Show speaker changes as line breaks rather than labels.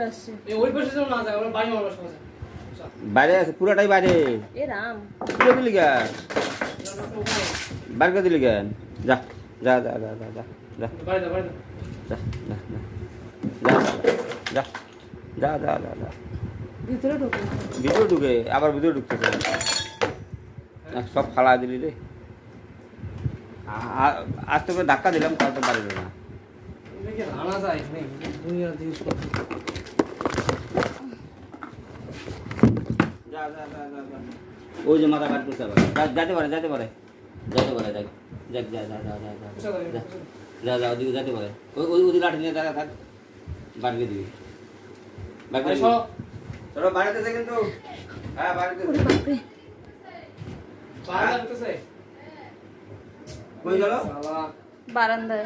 উঠে আসছে।
ওই পাশে যাও না যায়, ওরা বাড়ি মারবার সময় যায়।
বাইরে আছে, পুরাটাই বাইরে।
এ রাম,
পুরো দিলি কেন? বাইরে করে দিলি কেন? যা যা যা যা যা যা যা
বাড়ি যা, বাড়ি যা।
যা যা যা যা যা যা যা
ভিতরে ঢোকে।
ভিতরে ঢুকে আবার ভিতরে ঢুকতেছে। সব ফালা দিলি রে। আজ তোকে ধাক্কা দিলাম, তাও তো পারবে না।
এটা কি আনা যায় এখানে? দুনিয়ার জিনিসপত্র।
যা যা যা যা যা। ওই যে মাথা কাট করতে পারে, যেতে পারে যেতে পারে যেতে পারে, যাক যাক যা যা যা যা যা যা যা ওদিকে যেতে পারে। ওই ওই ওদিকে লাঠি নিয়ে দাঁড়া থাক, বাড়িয়ে দিবি। বাড়িয়ে দিবি। চলো বাড়িতেছে কিন্তু। হ্যাঁ বাড়িতেছে।
ওরে বাপরে,
বাড়ি লাগতেছে।
কই গেল?
শালা
বারান্দায়।